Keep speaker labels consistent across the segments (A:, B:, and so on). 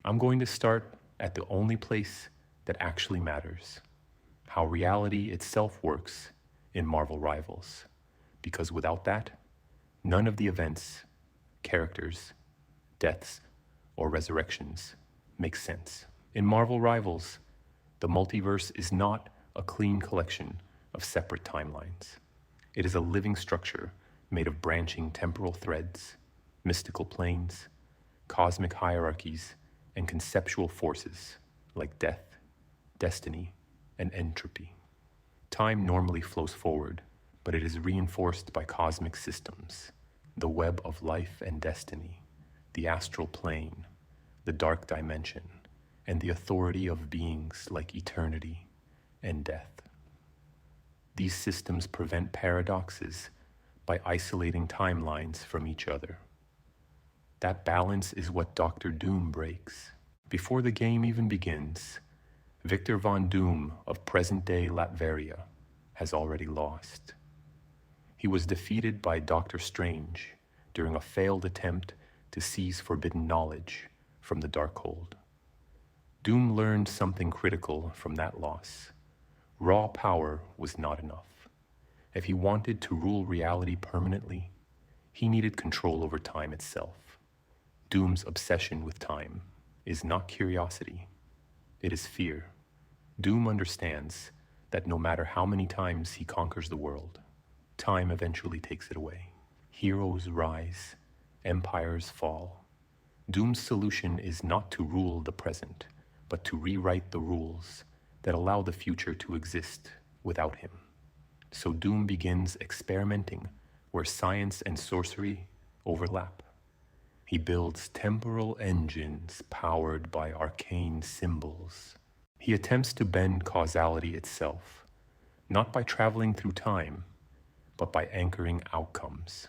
A: I'm going to start at the only place that actually matters, how reality itself works in Marvel Rivals. Because without that, none of the events, characters, deaths, or resurrections make sense. In Marvel Rivals, the multiverse is not a clean collection of separate timelines. It is a living structure made of branching temporal threads, mystical planes, cosmic hierarchies, and conceptual forces like death, destiny, and entropy. Time normally flows forward, but it is reinforced by cosmic systems, the web of life and destiny, the astral plane, the dark dimension, and the authority of beings like eternity and death. These systems prevent paradoxes by isolating timelines from each other. That balance is what Dr. Doom breaks. Before the game even begins, Victor Von Doom of present-day Latveria has already lost. He was defeated by Doctor Strange during a failed attempt to seize forbidden knowledge from the Darkhold. Doom learned something critical from that loss. Raw power was not enough. If he wanted to rule reality permanently, he needed control over time itself. Doom's obsession with time is not curiosity, it is fear. Doom understands that no matter how many times he conquers the world, time eventually takes it away. Heroes rise, empires fall. Doom's solution is not to rule the present, but to rewrite the rules that allow the future to exist without him. So Doom begins experimenting where science and sorcery overlap. He builds temporal engines powered by arcane symbols. He attempts to bend causality itself, not by traveling through time, but by anchoring outcomes.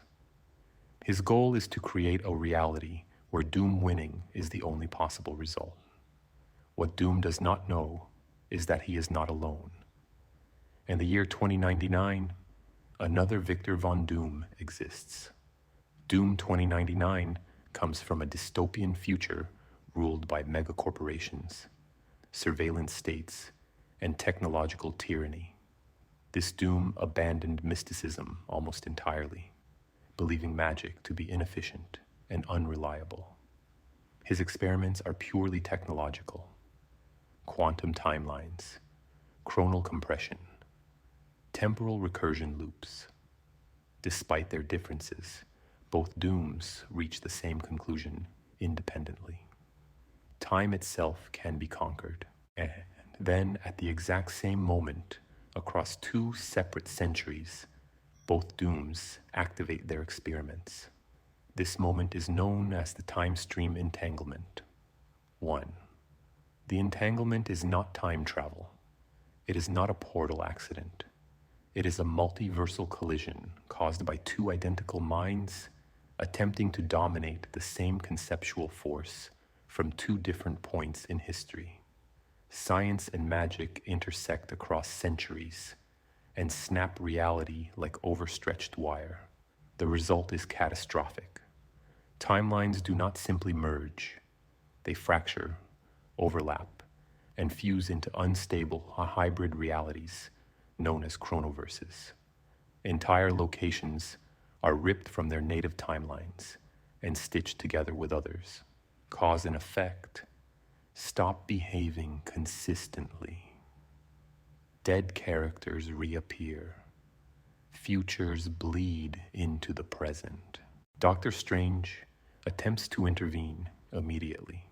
A: His goal is to create a reality where Doom winning is the only possible result. What Doom does not know is that he is not alone. In the year 2099, another Victor Von Doom exists. Doom 2099 comes from a dystopian future ruled by megacorporations, surveillance states, and technological tyranny. This Doom abandoned mysticism almost entirely, believing magic to be inefficient and unreliable. His experiments are purely technological: quantum timelines, chronal compression, temporal recursion loops. Despite their differences, both Dooms reach the same conclusion independently. Time itself can be conquered, and then at the exact same moment, across two separate centuries, both Dooms activate their experiments. This moment is known as the time stream entanglement. 1. The entanglement is not time travel. It is not a portal accident. It is a multiversal collision caused by two identical minds attempting to dominate the same conceptual force from two different points in history. Science and magic intersect across centuries and snap reality like overstretched wire. The result is catastrophic. Timelines do not simply merge. They fracture, overlap, and fuse into unstable hybrid realities known as chronoverses. Entire locations are ripped from their native timelines and stitched together with others. Cause and effect stop behaving consistently. Dead characters reappear. Futures bleed into the present. Doctor Strange attempts to intervene immediately,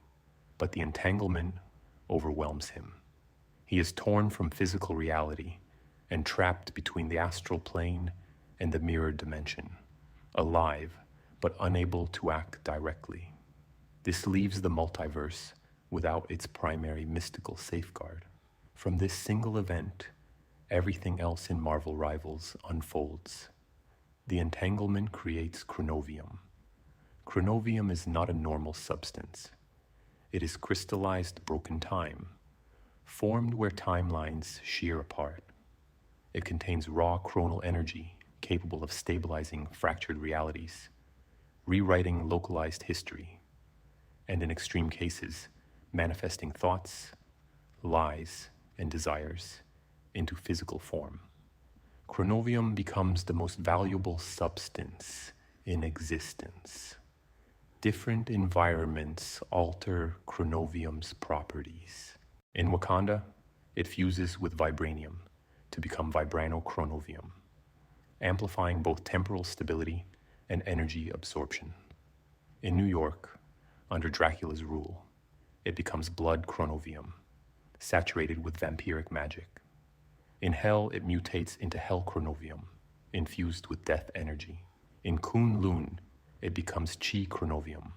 A: but the entanglement overwhelms him. He is torn from physical reality and trapped between the astral plane and the mirror dimension, alive but unable to act directly. This leaves the multiverse without its primary mystical safeguard. From this single event, everything else in Marvel Rivals unfolds. The entanglement creates chronovium. Chronovium is not a normal substance. It is crystallized broken time, formed where timelines shear apart. It contains raw chronal energy capable of stabilizing fractured realities, rewriting localized history, and in extreme cases, manifesting thoughts, lies, and desires into physical form. Chronovium becomes the most valuable substance in existence. Different environments alter chronovium's properties. In Wakanda, it fuses with vibranium to become vibranochronovium, amplifying both temporal stability and energy absorption. In New York, under Dracula's rule, it becomes blood chronovium, saturated with vampiric magic. In Hell, it mutates into hell chronovium, infused with death energy. In Kunlun, it becomes chi chronovium,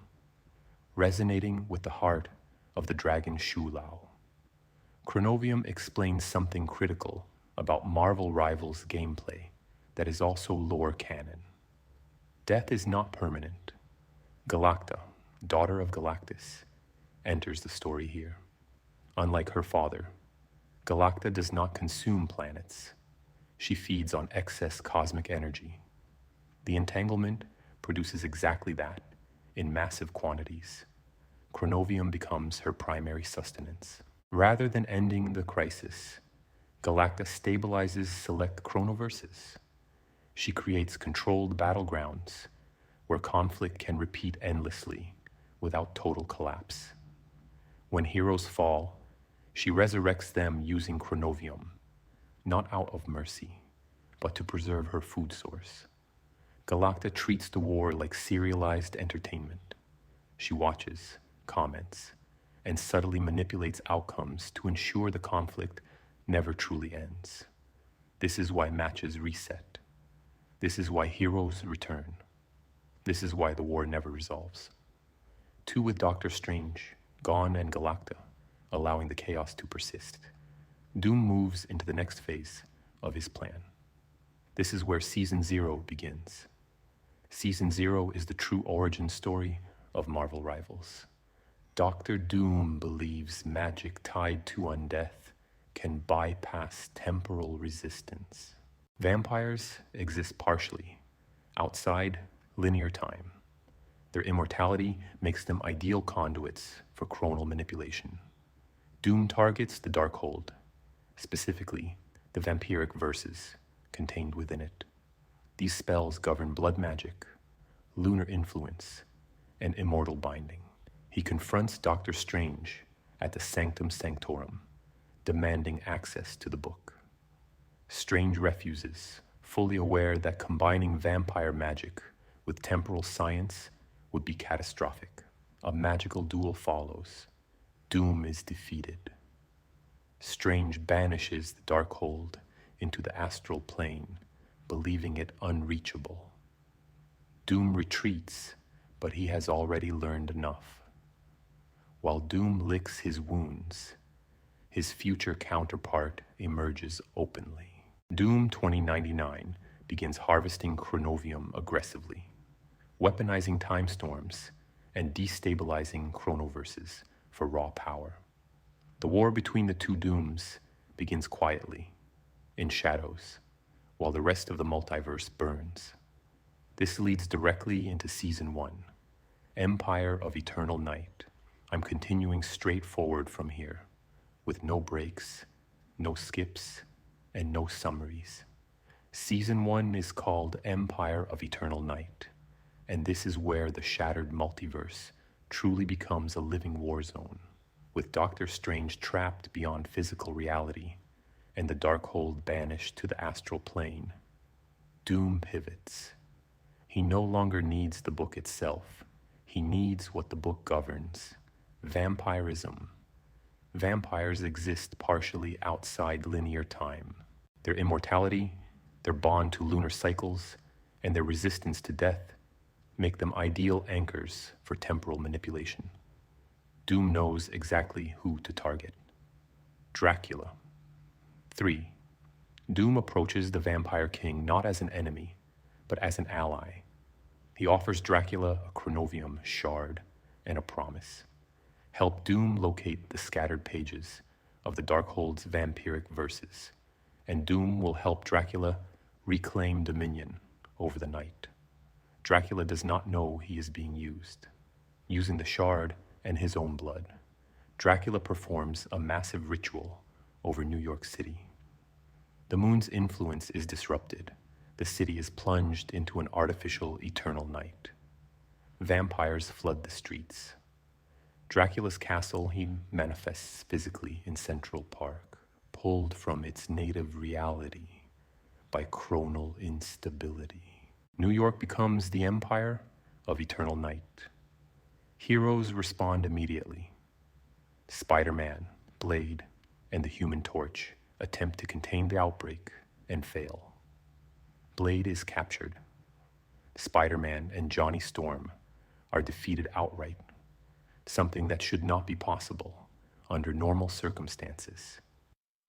A: resonating with the heart of the dragon Shu Lao. Chronovium explains something critical about Marvel Rivals gameplay that is also lore canon. Death is not permanent. Galacta, daughter of Galactus, enters the story here. Unlike her father, Galacta does not consume planets. She feeds on excess cosmic energy. The entanglement produces exactly that in massive quantities. Chronovium becomes her primary sustenance. Rather than ending the crisis, Galacta stabilizes select chronoverses. She creates controlled battlegrounds where conflict can repeat endlessly without total collapse. When heroes fall, she resurrects them using chronovium, not out of mercy, but to preserve her food source. Galacta treats the war like serialized entertainment. She watches, comments, and subtly manipulates outcomes to ensure the conflict never truly ends. This is why matches reset. This is why heroes return. This is why the war never resolves. Two with Doctor Strange, Gone, and Galacta, allowing the chaos to persist. Doom moves into the next phase of his plan. This is where Season 0 begins. Season 0 is the true origin story of Marvel Rivals. Doctor Doom believes magic tied to undeath can bypass temporal resistance. Vampires exist partially, outside linear time. Their immortality makes them ideal conduits for chronal manipulation. Doom targets the Darkhold, specifically the vampiric verses contained within it. These spells govern blood magic, lunar influence, and immortal binding. He confronts Doctor Strange at the Sanctum Sanctorum, demanding access to the book. Strange refuses, fully aware that combining vampire magic with temporal science would be catastrophic. A magical duel follows. Doom is defeated. Strange banishes the Darkhold into the astral plane, believing it unreachable. Doom retreats, but he has already learned enough. While Doom licks his wounds, his future counterpart emerges openly. Doom 2099 begins harvesting chronovium aggressively, weaponizing time storms and destabilizing chronoverses for raw power. The war between the two Dooms begins quietly, in shadows, while the rest of the multiverse burns. This leads directly into Season 1, Empire of Eternal Night. I'm continuing straight forward from here, with no breaks, no skips, and no summaries. Season 1 is called Empire of Eternal Night, and this is where the shattered multiverse truly becomes a living war zone, with Doctor Strange trapped beyond physical reality and the Darkhold banished to the astral plane. Doom pivots. He no longer needs the book itself. He needs what the book governs: vampirism. Vampires exist partially outside linear time. Their immortality, their bond to lunar cycles, and their resistance to death make them ideal anchors for temporal manipulation. Doom knows exactly who to target. Dracula. 3. Doom approaches the Vampire King not as an enemy, but as an ally. He offers Dracula a chronovium shard and a promise. Help Doom locate the scattered pages of the Darkhold's vampiric verses, and Doom will help Dracula reclaim dominion over the night. Dracula does not know he is being used. Using the shard and his own blood, Dracula performs a massive ritual over New York City. The moon's influence is disrupted. The city is plunged into an artificial eternal night. Vampires flood the streets. Dracula's castle he manifests physically in Central Park, pulled from its native reality by chronal instability. New York becomes the empire of eternal night. Heroes respond immediately. Spider-Man, Blade, and the Human Torch attempt to contain the outbreak and fail. Blade is captured. Spider-Man and Johnny Storm are defeated outright, something that should not be possible under normal circumstances.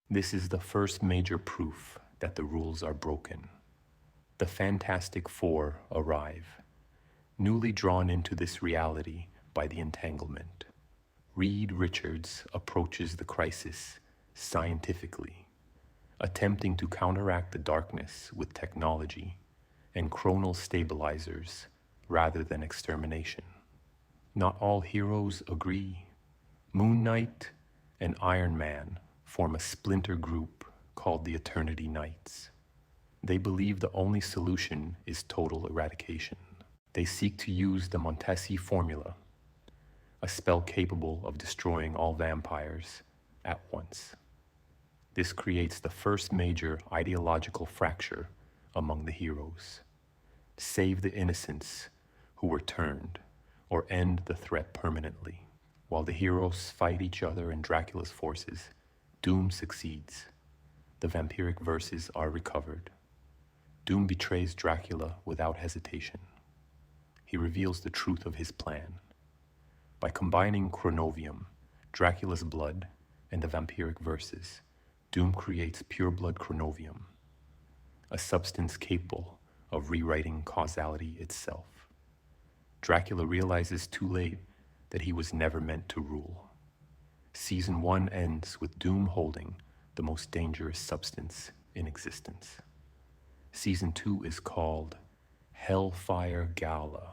A: This is the first major proof that the rules are broken. The Fantastic Four arrive, newly drawn into this reality by the entanglement. Reed Richards approaches the crisis scientifically, attempting to counteract the darkness with technology and chronal stabilizers rather than extermination. Not all heroes agree. Moon Knight and Iron Man form a splinter group called the Eternity Knights. They believe the only solution is total eradication. They seek to use the Montesi formula, a spell capable of destroying all vampires at once. This creates the first major ideological fracture among the heroes. Save the innocents who were turned, or end the threat permanently. While the heroes fight each other and Dracula's forces, Doom succeeds. The vampiric verses are recovered. Doom betrays Dracula without hesitation. He reveals the truth of his plan. By combining Chronovium, Dracula's blood, and the vampiric verses, Doom creates pure blood Chronovium, a substance capable of rewriting causality itself. Dracula realizes too late that he was never meant to rule. Season 1 ends with Doom holding the most dangerous substance in existence. Season 2 is called Hellfire Gala,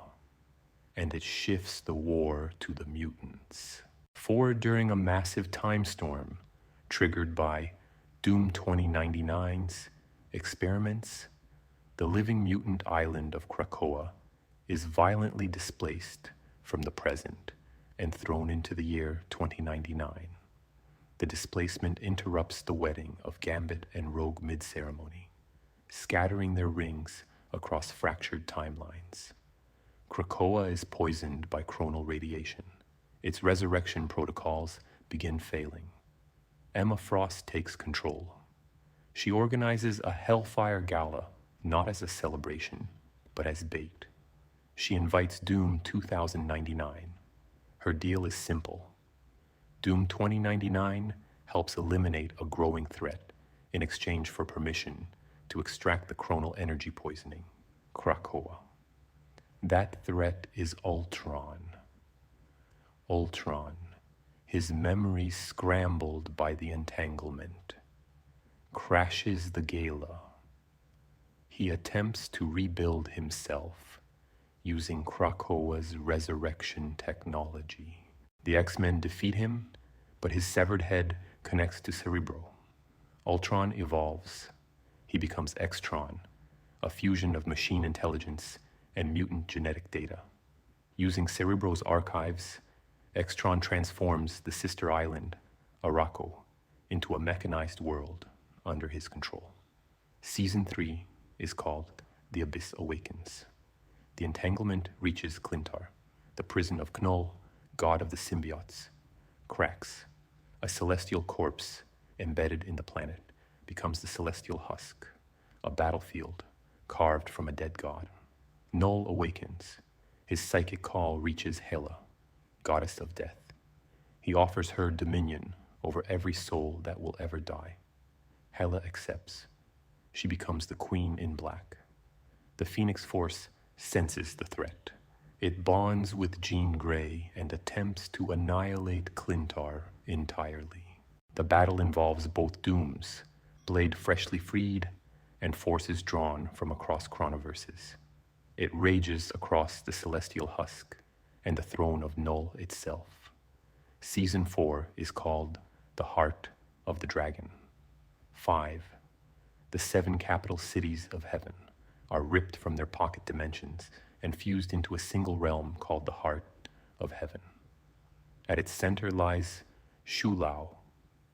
A: and it shifts the war to the mutants. For during a massive time storm triggered by Doom 2099's experiments, the living mutant island of Krakoa is violently displaced from the present and thrown into the year 2099. The displacement interrupts the wedding of Gambit and Rogue mid-ceremony, scattering their rings across fractured timelines. Krakoa is poisoned by chronal radiation. Its resurrection protocols begin failing. Emma Frost takes control. She organizes a Hellfire Gala, not as a celebration, but as bait. She invites Doom 2099. Her deal is simple. Doom 2099 helps eliminate a growing threat in exchange for permission to extract the chronal energy poisoning, Krakoa. That threat is Ultron. Ultron, his memory scrambled by the entanglement, crashes the gala. He attempts to rebuild himself using Krakoa's resurrection technology. The X-Men defeat him, but his severed head connects to Cerebro. Ultron evolves. He becomes Xtron, a fusion of machine intelligence and mutant genetic data. Using Cerebro's archives, Xtron transforms the sister island, Araco, into a mechanized world under his control. Season 3 is called The Abyss Awakens. The entanglement reaches Clintar, the prison of Knull, god of the symbiotes. Cracks, a celestial corpse embedded in the planet, becomes the celestial husk, a battlefield carved from a dead god. Knull awakens. His psychic call reaches Hela, goddess of death. He offers her dominion over every soul that will ever die. Hela accepts. She becomes the Queen in Black. The Phoenix Force senses the threat. It bonds with Jean Grey and attempts to annihilate Clintar entirely. The battle involves both Dooms, Blade freshly freed, and forces drawn from across Chronoverses. It rages across the celestial husk and the throne of Knull itself. Season 4 is called The Heart of the Dragon. 5. The 7 capital cities of heaven are ripped from their pocket dimensions and fused into a single realm called the Heart of Heaven. At its center lies Shulao,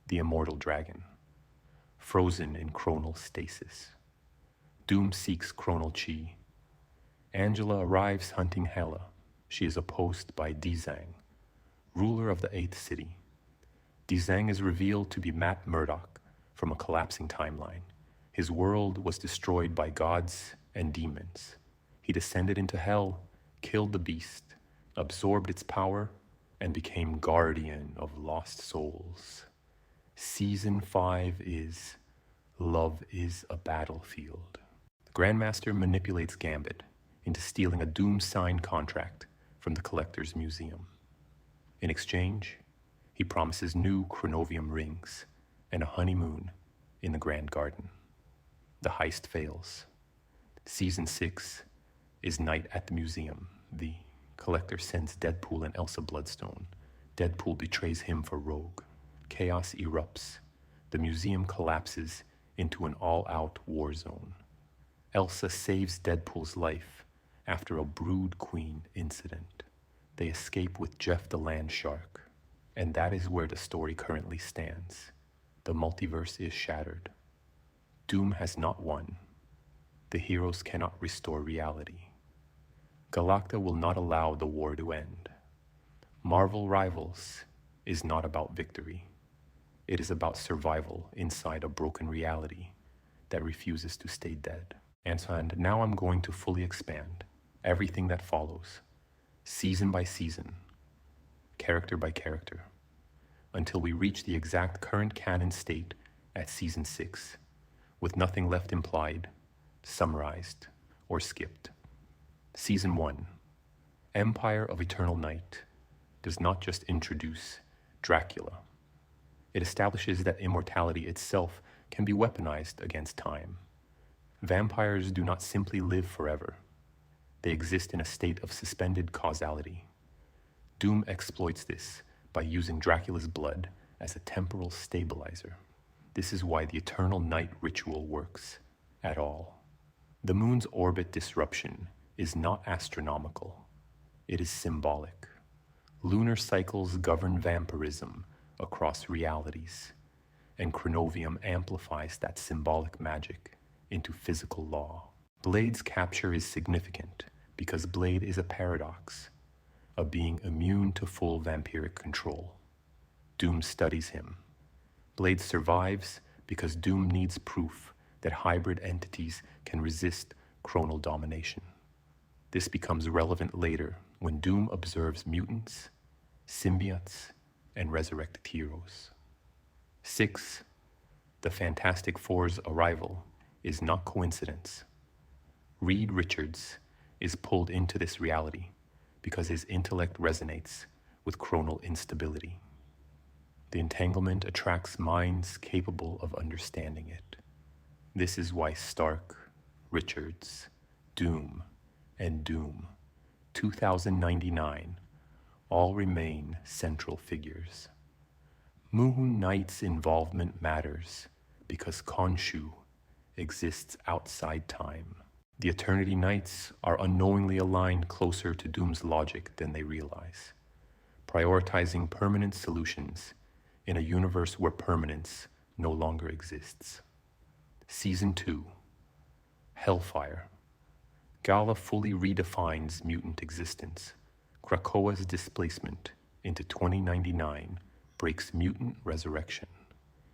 A: the immortal dragon, frozen in chronal stasis. Doom seeks chronal chi. Angela arrives hunting Hela. She is opposed by Dizang, ruler of the 8th city. Dizang is revealed to be Matt Murdock from a collapsing timeline. His world was destroyed by gods and demons. He descended into hell, killed the beast, absorbed its power, and became guardian of lost souls. Season 5 is Love is a Battlefield. The Grandmaster manipulates Gambit into stealing a Doom sign contract from the Collector's Museum. In exchange, he promises new Chronovium rings and a honeymoon in the Grand Garden. The heist fails. Season 6 is Night at the Museum. The Collector sends Deadpool and Elsa Bloodstone. Deadpool betrays him for Rogue. Chaos erupts. The museum collapses into an all-out war zone. Elsa saves Deadpool's life after a Brood Queen incident. They escape with Jeff the Land Shark. And that is where the story currently stands. The multiverse is shattered. Doom has not won. The heroes cannot restore reality. Galacta will not allow the war to end. Marvel Rivals is not about victory. It is about survival inside a broken reality that refuses to stay dead. And now I'm going to fully expand everything that follows, season by season, character by character, until we reach the exact current canon state at Season 6, with nothing left implied, summarized, or skipped. Season 1, Empire of Eternal Night, does not just introduce Dracula. It establishes that immortality itself can be weaponized against time. Vampires do not simply live forever. They exist in a state of suspended causality. Doom exploits this by using Dracula's blood as a temporal stabilizer. This is why the Eternal Night ritual works at all. The moon's orbit disruption is not astronomical. It is symbolic. Lunar cycles govern vampirism across realities, and Chronovium amplifies that symbolic magic into physical law. Blade's capture is significant because Blade is a paradox, a being immune to full vampiric control. Doom studies him. Blade survives because Doom needs proof that hybrid entities can resist chronal domination. This becomes relevant later when Doom observes mutants, symbiotes, and resurrected heroes. 6. The Fantastic Four's arrival is not coincidence. Reed Richards is pulled into this reality because his intellect resonates with chronal instability. The entanglement attracts minds capable of understanding it. This is why Stark, Richards, Doom, and Doom 2099 all remain central figures. Moon Knight's involvement matters because Khonshu exists outside time. The Eternity Knights are unknowingly aligned closer to Doom's logic than they realize, prioritizing permanent solutions in a universe where permanence no longer exists. Season 2, Hellfire. Gala fully redefines mutant existence. Krakoa's displacement into 2099 breaks mutant resurrection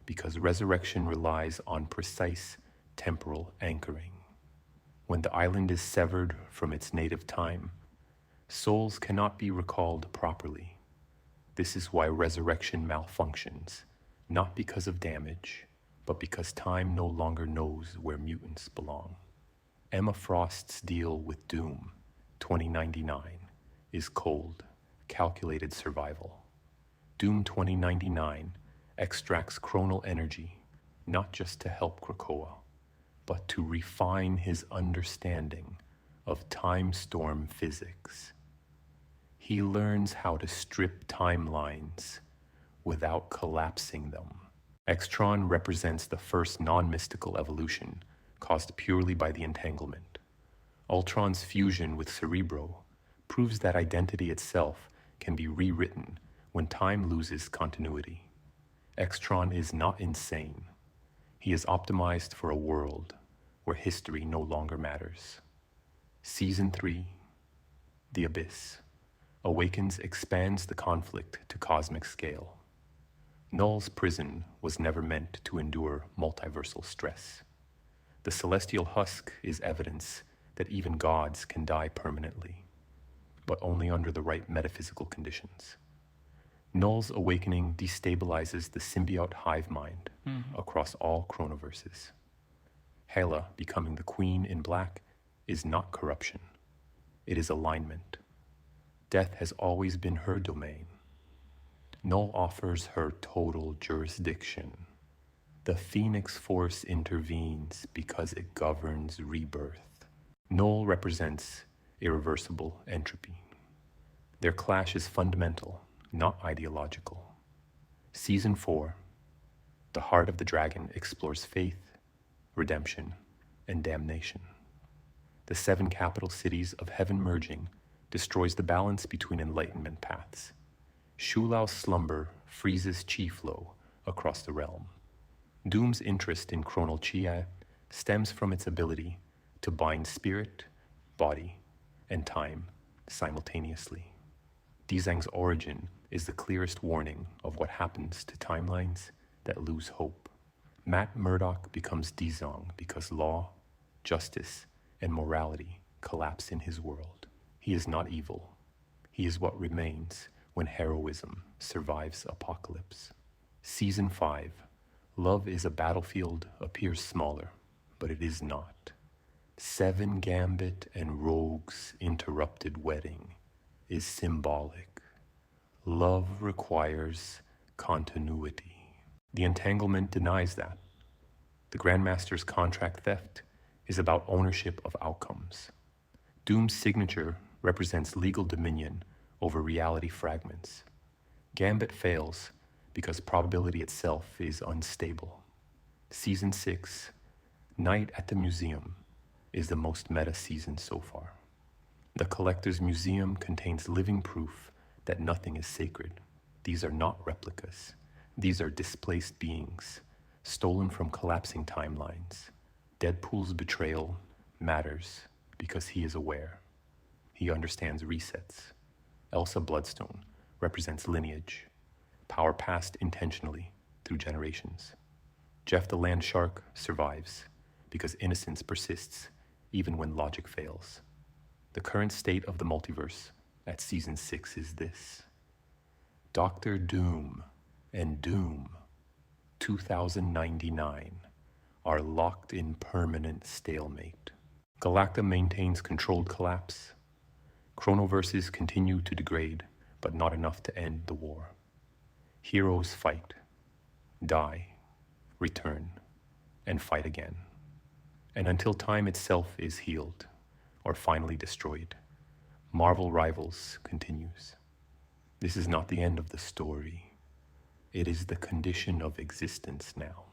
A: because resurrection relies on precise temporal anchoring. When the island is severed from its native time, souls cannot be recalled properly. This is why resurrection malfunctions, not because of damage, but because time no longer knows where mutants belong. Emma Frost's deal with Doom 2099 is cold, calculated survival. Doom 2099 extracts chronal energy, not just to help Krakoa, but to refine his understanding of time storm physics. He learns how to strip timelines without collapsing them. Extron represents the first non-mystical evolution caused purely by the entanglement. Ultron's fusion with Cerebro proves that identity itself can be rewritten when time loses continuity. Extron is not insane. He is optimized for a world where history no longer matters. Season 3, The Abyss. Awakens expands the conflict to cosmic scale. Null's prison was never meant to endure multiversal stress. The celestial husk is evidence that even gods can die permanently, but only under the right metaphysical conditions. Null's awakening destabilizes the symbiote hive mind across all chronoverses. Hela becoming the Queen in Black is not corruption. It is alignment. Death has always been her domain. Null offers her total jurisdiction. The Phoenix Force intervenes because it governs rebirth. Null represents irreversible entropy. Their clash is fundamental, not ideological. Season 4, The Heart of the Dragon explores faith, redemption, and damnation. The 7 capital cities of heaven merging destroys the balance between enlightenment paths. Shulau's slumber freezes chi flow across the realm. Doom's interest in chronal chi stems from its ability to bind spirit, body, and time simultaneously. Dizang's origin is the clearest warning of what happens to timelines that lose hope. Matt Murdock becomes Dizang because law, justice, and morality collapse in his world. He is not evil. He is what remains when heroism survives apocalypse. Season 5, Love is a Battlefield appears smaller, but it is not. 7 Gambit and Rogue's interrupted wedding is symbolic. Love requires continuity. The entanglement denies that. The Grandmaster's contract theft is about ownership of outcomes. Doom's signature represents legal dominion over reality fragments. Gambit fails because probability itself is unstable. Season 6, Night at the Museum, is the most meta season so far. The Collector's Museum contains living proof that nothing is sacred. These are not replicas. These are displaced beings, stolen from collapsing timelines. Deadpool's betrayal matters because he is aware. He understands resets. Elsa Bloodstone represents lineage, power passed intentionally through generations. Jeff the Land Shark survives because innocence persists even when logic fails. The current state of the multiverse at Season 6 is this. Dr. Doom and Doom 2099 are locked in permanent stalemate. Galacta maintains controlled collapse. Chronoverses continue to degrade, but not enough to end the war. Heroes fight, die, return, and fight again. And until time itself is healed or finally destroyed, Marvel Rivals continues. This is not the end of the story. It is the condition of existence now.